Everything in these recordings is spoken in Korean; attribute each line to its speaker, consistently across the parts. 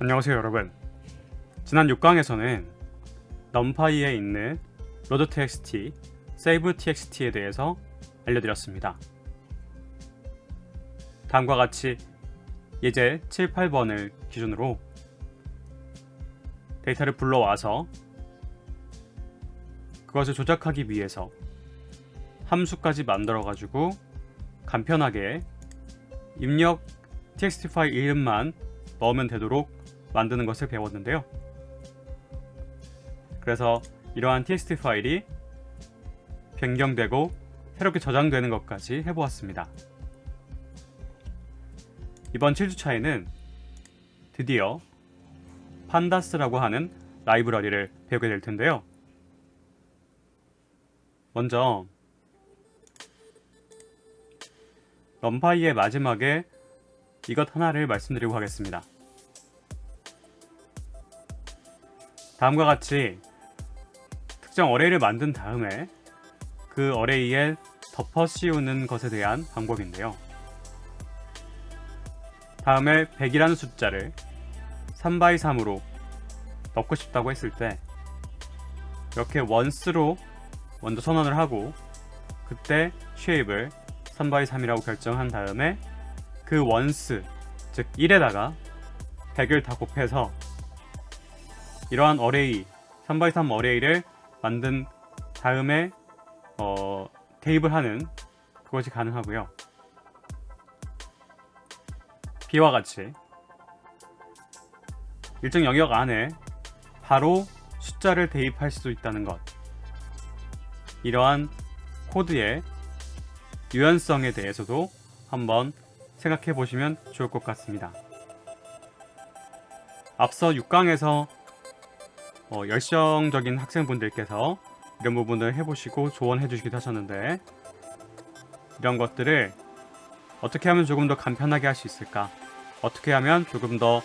Speaker 1: 안녕하세요 여러분. 지난 6강에서는 numpy에 있는 load.txt, save.txt에 대해서 알려드렸습니다. 다음과 같이 예제 7, 8번을 기준으로 데이터를 불러와서 그것을 조작하기 위해서 함수까지 만들어가지고 간편하게 입력 txt 파일 이름만 넣으면 되도록 만드는 것을 배웠는데요. 그래서 이러한 txt 파일이 변경되고 새롭게 저장되는 것까지 해보았습니다. 이번 7주차에는 드디어 판다스라고 하는 라이브러리를 배우게 될 텐데요. 먼저 numpy의 마지막에 이것 하나를 말씀드리고 하겠습니다. 다음과 같이 특정 어레이를 만든 다음에 그 어레이에 덮어 씌우는 것에 대한 방법인데요. 다음에 100이라는 숫자를 3x3으로 넣고 싶다고 했을 때 이렇게 once로 먼저 선언을 하고 그때 shape을 3x3이라고 결정한 다음에 그 once, 즉 1에다가 100을 다 곱해서 이러한 어레이, 3x3 어레이를 만든 다음에 대입을 하는 그것이 가능하고요. B와 같이 일정 영역 안에 바로 숫자를 대입할 수도 있다는 것, 이러한 코드의 유연성에 대해서도 한번 생각해 보시면 좋을 것 같습니다. 앞서 6강에서 열성적인 학생분들께서 이런 부분을 해보시고 조언해 주시기도 하셨는데, 이런 것들을 어떻게 하면 조금 더 간편하게 할 수 있을까, 어떻게 하면 조금 더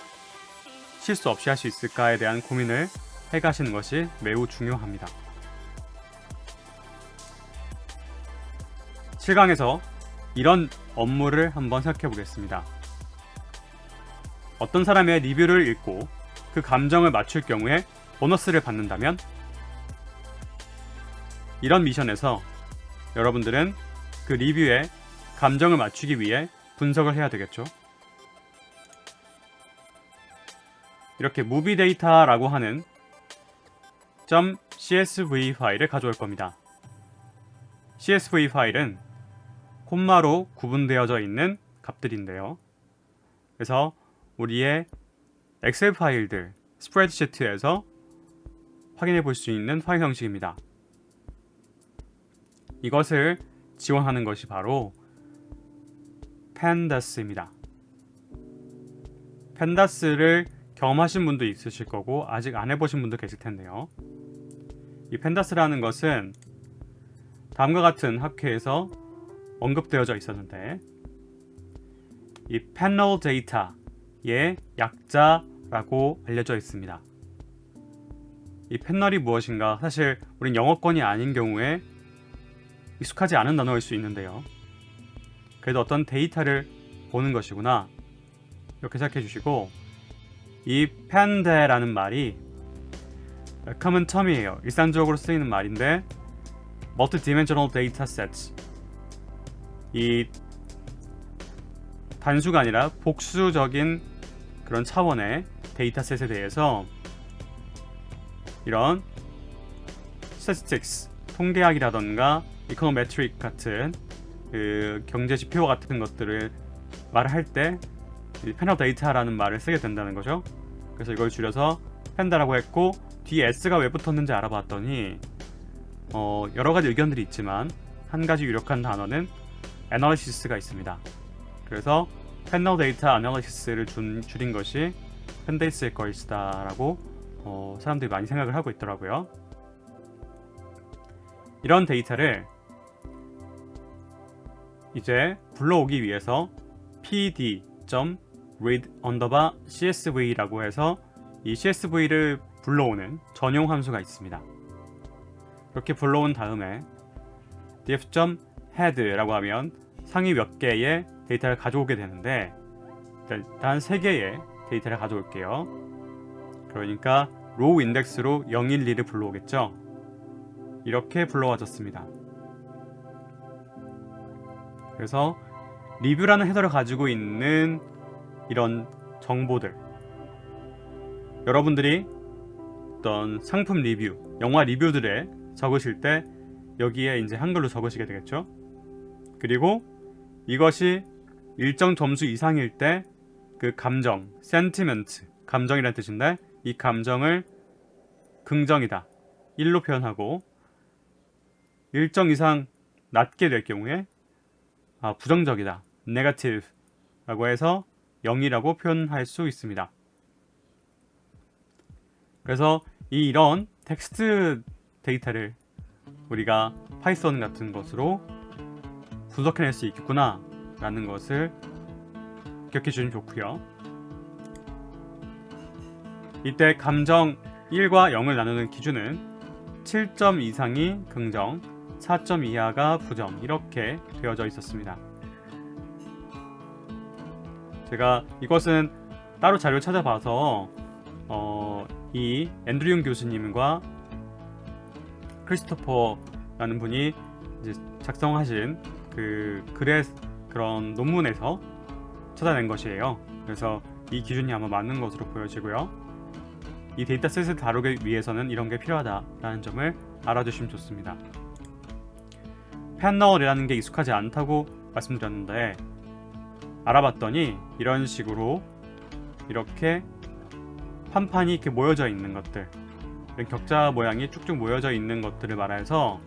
Speaker 1: 실수 없이 할 수 있을까에 대한 고민을 해가시는 것이 매우 중요합니다. 7강에서 이런 업무를 한번 생각해 보겠습니다. 어떤 사람의 리뷰를 읽고 그 감정을 맞출 경우에 보너스를 받는다면, 이런 미션에서 여러분들은 그 리뷰에 감정을 맞추기 위해 분석을 해야 되겠죠. 이렇게 무비 데이터라고 하는 .csv 파일을 가져올 겁니다. CSV 파일은 콤마로 구분되어져 있는 값들인데요. 그래서 우리의 엑셀 파일들, 스프레드시트에서 확인해 볼 수 있는 파일 형식입니다. 이것을 지원하는 것이 바로 pandas.입니다. pandas.를 경험하신 분도 있으실 거고 아직 안 해보신 분도 계실 텐데요. 이 pandas.라는 것은 다음과 같은 학회에서 언급되어져 있었는데, 이 panel data의 약자라고 알려져 있습니다. 이 패널이 무엇인가, 사실 우린 영어권이 아닌 경우에 익숙하지 않은 단어일 수 있는데요. 그래도 어떤 데이터를 보는 것이구나, 이렇게 생각해 주시고, 이 panda라는 말이 common term이에요. 일상적으로 쓰이는 말인데 multi-dimensional data sets, 이 단수가 아니라 복수적인 그런 차원의 데이터셋에 대해서 이런 statistics, 통계학이라던가 econometric 같은 그 경제 지표 같은 것들을 말을 할 때 패널 데이터라는 말을 쓰게 된다는 거죠. 그래서 이걸 줄여서 펜다라고 했고, 뒤에 s가 왜 붙었는지 알아봤더니 여러 가지 의견들이 있지만 한 가지 유력한 단어는 analysis가 있습니다. 그래서 패널 데이터 애널리시스를 줄인 것이 펜데이스일 것이다 라고 사람들이 많이 생각을 하고 있더라고요. 이런 데이터를 이제 불러오기 위해서 pd.read_csv라고 해서 이 csv를 불러오는 전용 함수가 있습니다. 이렇게 불러온 다음에 df.head라고 하면 상위 몇 개의 데이터를 가져오게 되는데, 일단 3개의 데이터를 가져올게요. 그러니까 로우 인덱스로 012를 불러오겠죠. 이렇게 불러와졌습니다. 그래서 리뷰라는 헤더를 가지고 있는 이런 정보들, 여러분들이 어떤 상품 리뷰, 영화 리뷰들에 적으실 때 여기에 이제 한글로 적으시게 되겠죠. 그리고 이것이 일정 점수 이상일 때 그 감정, sentiment, 감정이라는 뜻인데 이 감정을 긍정이다, 1로 표현하고 일정 이상 낮게 될 경우에 부정적이다, negative 라고 해서 0이라고 표현할 수 있습니다. 그래서 이런 텍스트 데이터를 우리가 파이썬 같은 것으로 분석해낼 수 있겠구나 라는 것을 기억해 주시면 좋고요. 이때 감정 1과 0을 나누는 기준은 7점 이상이 긍정, 4점 이하가 부정, 이렇게 되어져 있었습니다. 제가 이것은 따로 자료를 찾아봐서 이 앤드류 교수님과 크리스토퍼라는 분이 이제 작성하신 그 글의 그런 논문에서 찾아낸 것이에요. 그래서 이 기준이 아마 맞는 것으로 보여지고요. 이 데이터셋을 다루기 위해서는 이런 게 필요하다라는 점을 알아두시면 좋습니다. 패널이라는 게 익숙하지 않다고 말씀드렸는데 알아봤더니 이런 식으로 이렇게 판판이 이렇게 모여져 있는 것들, 격자 모양이 쭉쭉 모여져 있는 것들을 말해서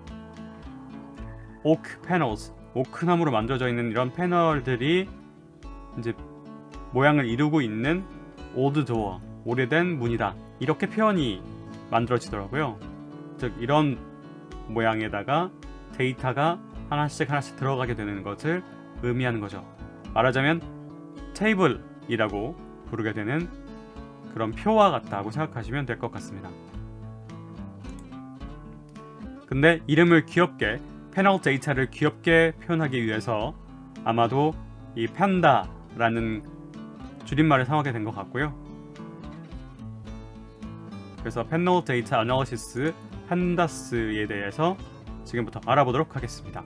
Speaker 1: 오크 패널스, 오크나무로 만들어져 있는 이런 패널들이 이제 모양을 이루고 있는 old door, 오래된 문이다, 이렇게 표현이 만들어지더라고요. 즉 이런 모양에다가 데이터가 하나씩 들어가게 되는 것을 의미하는 거죠. 말하자면 테이블이라고 부르게 되는 그런 표와 같다고 생각하시면 될 것 같습니다. 근데 이름을 귀엽게, 패널 데이터를 귀엽게 표현하기 위해서 아마도 이 판다라는 줄임말을 사용하게 된 것 같고요. 그래서 패널 데이터 애널리시스, 판다스에 대해서 지금부터 알아보도록 하겠습니다.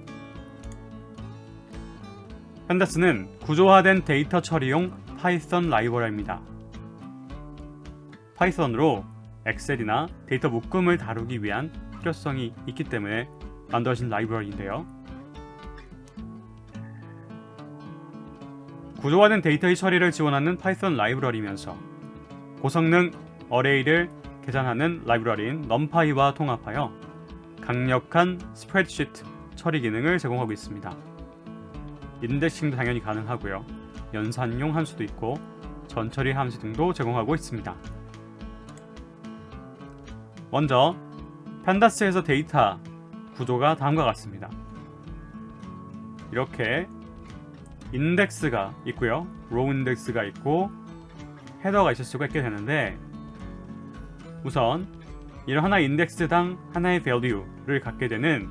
Speaker 1: 판다스는 구조화된 데이터 처리용 파이썬 라이브러리입니다. 파이썬으로 엑셀이나 데이터 묶음을 다루기 위한 필요성이 있기 때문에 만들어진 라이브러리인데요. 구조화된 데이터의 처리를 지원하는 파이썬 라이브러리면서 고성능 어레이를 계산하는 라이브러리인 넘파이와 통합하여 강력한 스프레드시트 처리 기능을 제공하고 있습니다. 인덱싱도 당연히 가능하고요. 연산용 함수도 있고 전처리 함수 등도 제공하고 있습니다. 먼저 판다스에서 데이터 구조가 다음과 같습니다. 이렇게 인덱스가 있고요, 로우 인덱스가 있고 헤더가 있을 수가 있게 되는데, 우선 이런 하나의 인덱스당 하나의 value를 갖게 되는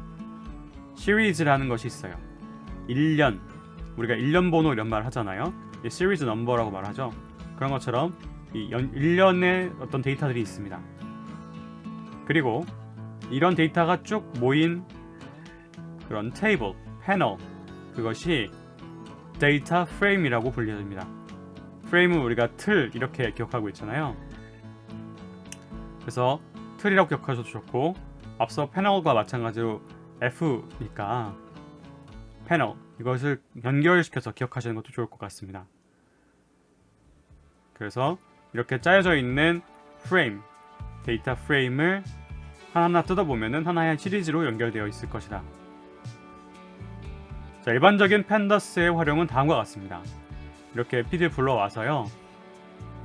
Speaker 1: 시리즈라는 것이 있어요. 1년, 우리가 1년 번호 이런 말 하잖아요. 시리즈 넘버라고 말하죠. 그런 것처럼 이 1년의 어떤 데이터들이 있습니다. 그리고 이런 데이터가 쭉 모인 그런 테이블, 패널, 그것이 데이터 프레임이라고 불려집니다. 프레임은 우리가 틀 이렇게 기억하고 있잖아요. 그래서 틀이라고 기억하셔도 좋고, 앞서 패널과 마찬가지로 F니까 패널, 이것을 연결시켜서 기억하시는 것도 좋을 것 같습니다. 그래서 이렇게 짜여져 있는 프레임, 데이터 프레임을 하나하나 뜯어보면 하나의 시리즈로 연결되어 있을 것이다. 자, 일반적인 판다스의 활용은 다음과 같습니다. 이렇게 PD 불러와서요,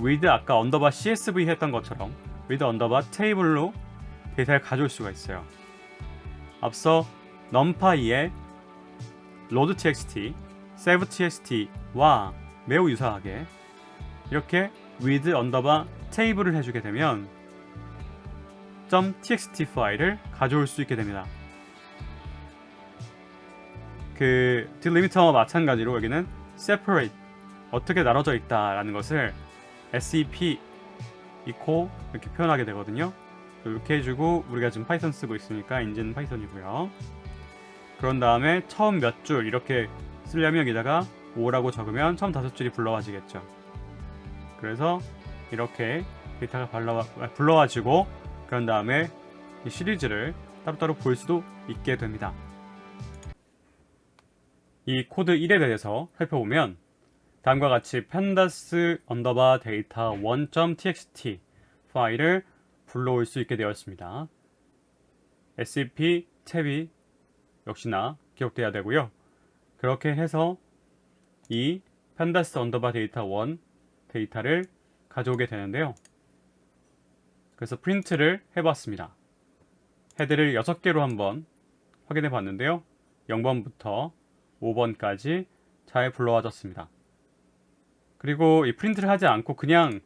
Speaker 1: with 아까 언더바 CSV 했던 것처럼 with 언더바 테이블로 데이터를 가져올 수가 있어요. 앞서 numpy의 load.txt, save.txt와 매우 유사하게 이렇게 with 언더바 테이블을 해주게 되면 .txt 파일을 가져올 수 있게 됩니다. 그 딜리미터와 마찬가지로 여기는 separate, 어떻게 나눠져 있다라는 것을 SEP echo 이렇게 표현하게 되거든요. 이렇게 해주고 우리가 지금 파이썬 쓰고 있으니까 엔진은 파이썬이고요. 그런 다음에 처음 몇 줄 이렇게 쓰려면 여기다가 5라고 적으면 처음 5줄이 불러와지겠죠. 그래서 이렇게 데이터가 불러와지고 그런 다음에 이 시리즈를 따로따로 볼 수도 있게 됩니다. 이 코드 1에 대해서 살펴보면 다음과 같이 pandas underbar data 1.txt 파일을 불러올 수 있게 되었습니다. SCP 탭이 역시나 기억돼야 되고요. 그렇게 해서 이 pandas underbar data 1 데이터를 가져오게 되는데요. 그래서 프린트를 해봤습니다. 헤드를 6개로 한번 확인해 봤는데요. 0번부터 5번까지 잘 불러와졌습니다. 그리고 이 프린트를 하지 않고 그냥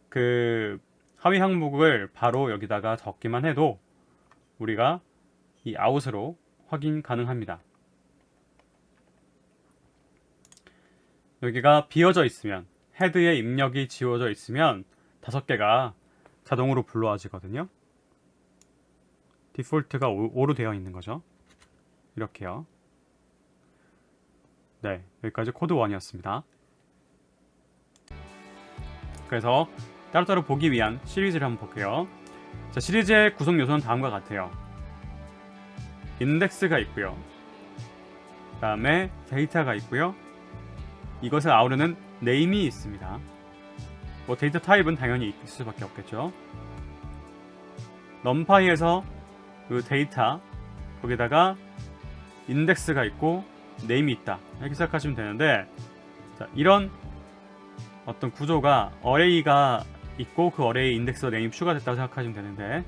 Speaker 1: 그 하위 항목을 바로 여기다가 적기만 해도 우리가 이 아웃으로 확인 가능합니다. 여기가 비어져 있으면 헤드에 입력이 지워져 있으면 5개가 자동으로 불러와지거든요. 디폴트가 5로 되어 있는 거죠. 이렇게요. 네, 여기까지 코드 1이었습니다. 그래서 따로따로 보기 위한 시리즈를 한번 볼게요. 자, 시리즈의 구성 요소는 다음과 같아요. 인덱스가 있고요. 그 다음에 데이터가 있고요. 이것을 아우르는 네임이 있습니다. 뭐 데이터 타입은 당연히 있을 수밖에 없겠죠. 넘파이에서 그 데이터 거기다가 인덱스가 있고 네임이 있다 이렇게 생각하시면 되는데, 자, 이런 어떤 구조가 어레이가 있고 그 어레이 인덱스와 네임 추가됐다고 생각하시면 되는데,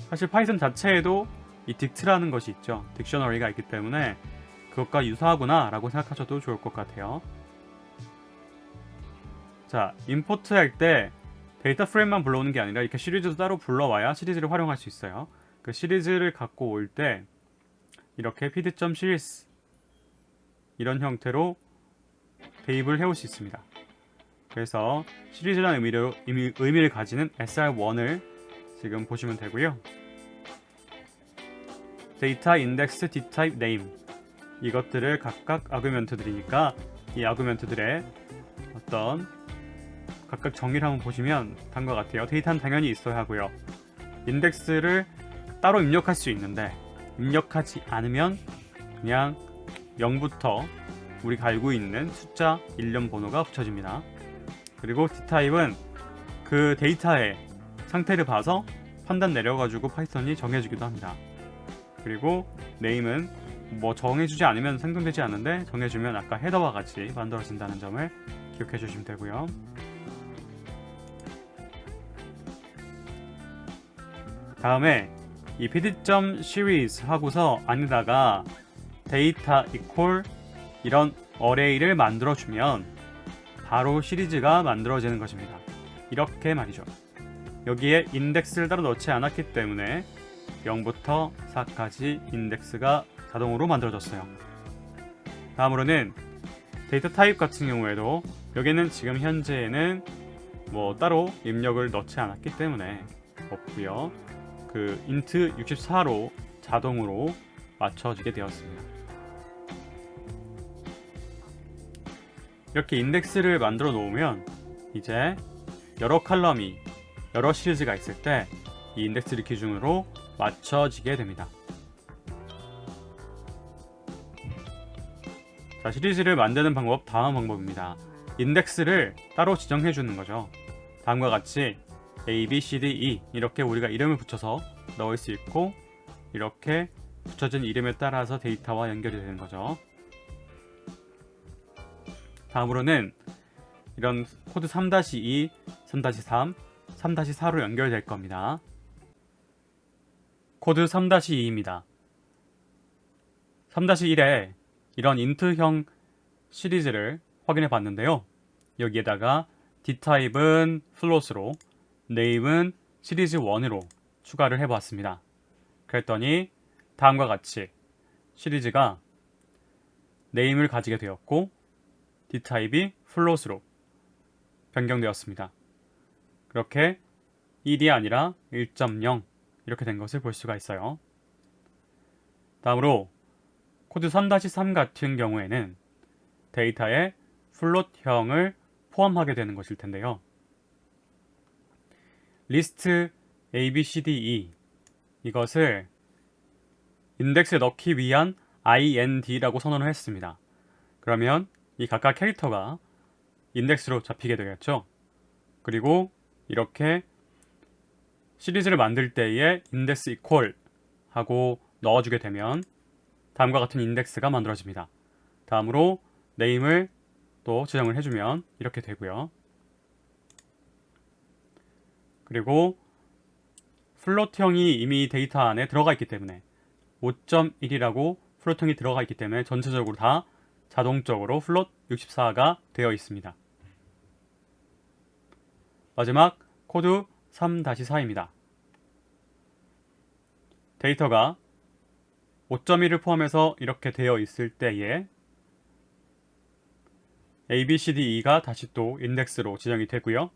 Speaker 1: 사실 파이썬 자체에도 이 딕트라는 것이 있죠. 딕셔너리가 있기 때문에 그것과 유사하구나 라고 생각하셔도 좋을 것 같아요. 자, 임포트 할 때 데이터 프레임만 불러오는 게 아니라 이렇게 시리즈도 따로 불러와야 시리즈를 활용할 수 있어요. 그 시리즈를 갖고 올 때 이렇게 pd.series 이런 형태로 대입을 해올 수 있습니다. 그래서 시리즈라는 의미를 가지는 sr1을 지금 보시면 되고요. 데이터, 인덱스, dtype, name 이것들을 각각 아규멘트들이니까 이 아규멘트들의 어떤 각각 정의를 한번 보시면 다음과 같아요. 데이터는 당연히 있어야 하고요. 인덱스를 따로 입력할 수 있는데 입력하지 않으면 그냥 0부터 우리가 알고 있는 숫자 일련 번호가 붙여집니다. 그리고 dtype은 그 데이터의 상태를 봐서 판단 내려가지고 파이썬이 정해주기도 합니다. 그리고 name은 뭐 정해주지 않으면 생성되지 않는데 정해주면 아까 헤더와 같이 만들어진다는 점을 기억해 주시면 되고요. 다음에 이 pd.series 하고서 안에다가 데이터 equal 이런 어레이를 만들어주면 바로 시리즈가 만들어지는 것입니다. 이렇게 말이죠. 여기에 인덱스를 따로 넣지 않았기 때문에 0부터 4까지 인덱스가 자동으로 만들어졌어요. 다음으로는 데이터 타입 같은 경우에도 여기는 지금 현재에는 뭐 따로 입력을 넣지 않았기 때문에 없고요. 그 int 64로 자동으로 맞춰지게 되었습니다. 이렇게 인덱스를 만들어 놓으면 이제 여러 칼럼이 여러 시리즈가 있을 때 이 인덱스를 기준으로 맞춰지게 됩니다. 자, 시리즈를 만드는 방법 다음 방법입니다. 인덱스를 따로 지정해 주는 거죠. 다음과 같이 A, B, C, D, E 이렇게 우리가 이름을 붙여서 넣을 수 있고 이렇게 붙여진 이름에 따라서 데이터와 연결이 되는 거죠. 다음으로는 이런 코드 3-2, 3-3, 3-4로 연결될 겁니다. 코드 3-2입니다. 3-1에 이런 int형 시리즈를 확인해 봤는데요. 여기에다가 dtype은 float로, name은 시리즈 1으로 추가를 해 봤습니다. 그랬더니 다음과 같이 시리즈가 name을 가지게 되었고 dtype이 float으로 변경되었습니다. 그렇게 1이 아니라 1.0 이렇게 된 것을 볼 수가 있어요. 다음으로 코드 3-3 같은 경우에는 데이터에 플롯형을 포함하게 되는 것일 텐데요. 리스트 ABCDE 이것을 인덱스에 넣기 위한 IND라고 선언을 했습니다. 그러면 이 각각 캐릭터가 인덱스로 잡히게 되겠죠. 그리고 이렇게 시리즈를 만들 때에 인덱스 이퀄 하고 넣어주게 되면 다음과 같은 인덱스가 만들어집니다. 다음으로 네임을 또 지정을 해주면 이렇게 되고요. 그리고 플롯형이 이미 데이터 안에 들어가 있기 때문에 5.1이라고 플롯형이 들어가 있기 때문에 전체적으로 다 자동적으로 플롯 64가 되어 있습니다. 마지막 코드 3-4입니다. 데이터가 5.1을 포함해서 이렇게 되어 있을 때에 ABCDE가 다시 또 인덱스로 지정이 되고요.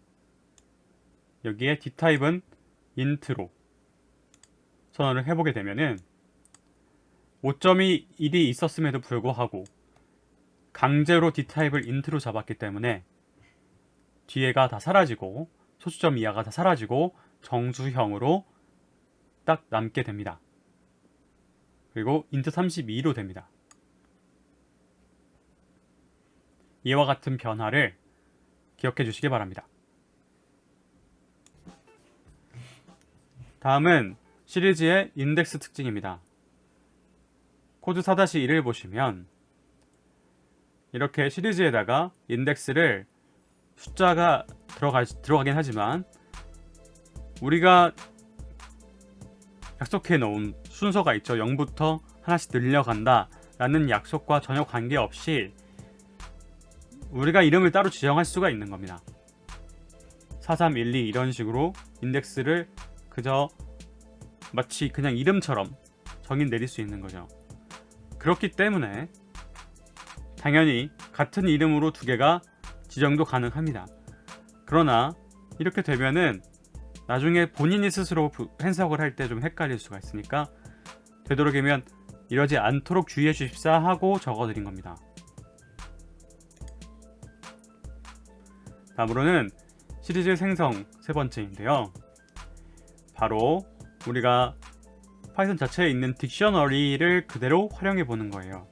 Speaker 1: 여기에 d타입은 int로 선언을 해보게 되면은 5.2 1이 있었음에도 불구하고 강제로 d타입을 int로 잡았기 때문에 뒤에가 다 사라지고 소수점 이하가 다 사라지고 정수형으로 딱 남게 됩니다. 그리고 int 32로 됩니다. 이와 같은 변화를 기억해 주시기 바랍니다. 다음은 시리즈의 인덱스 특징입니다. 코드 4-1을 보시면 이렇게 시리즈에다가 인덱스를 숫자가 들어가긴 하지만 우리가 약속해 놓은 순서가 있죠. 0부터 하나씩 늘려간다 라는 약속과 전혀 관계없이 우리가 이름을 따로 지정할 수가 있는 겁니다. 4312 이런 식으로 인덱스를 그저 마치 그냥 이름처럼 정의 내릴 수 있는 거죠. 그렇기 때문에 당연히 같은 이름으로 두 개가 지정도 가능합니다. 그러나 이렇게 되면은 나중에 본인이 스스로 해석을 할 때 좀 헷갈릴 수가 있으니까 되도록이면 이러지 않도록 주의해 주십사 하고 적어드린 겁니다. 다음으로는 시리즈 생성 세 번째인데요. 바로 우리가 파이썬 자체에 있는 딕셔너리를 그대로 활용해 보는 거예요.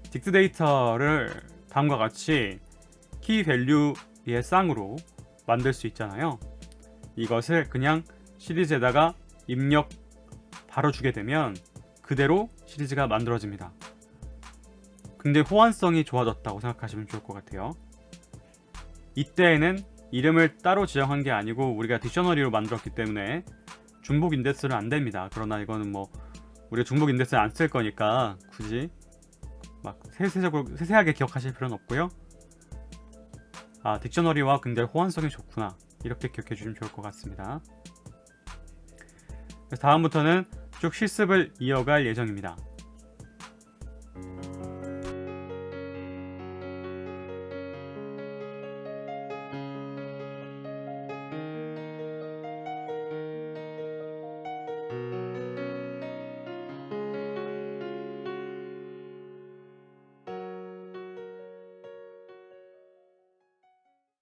Speaker 1: 딕스 데이터를 다음과 같이 키 밸류의 쌍으로 만들 수 있잖아요. 이것을 그냥 시리즈에다가 입력 바로 주게 되면 그대로 시리즈가 만들어집니다. 굉장히 호환성이 좋아졌다고 생각하시면 좋을 것 같아요. 이때에는 이름을 따로 지정한 게 아니고 우리가 딕셔너리로 만들었기 때문에 중복 인덱스는 안 됩니다. 그러나 이거는 뭐 우리가 중복 인덱스를 안 쓸 거니까 굳이 막 세세하게 기억하실 필요는 없고요. 아, 딕셔너리와 굉장히 호환성이 좋구나 이렇게 기억해 주시면 좋을 것 같습니다. 그래서 다음부터는 쭉 실습을 이어갈 예정입니다.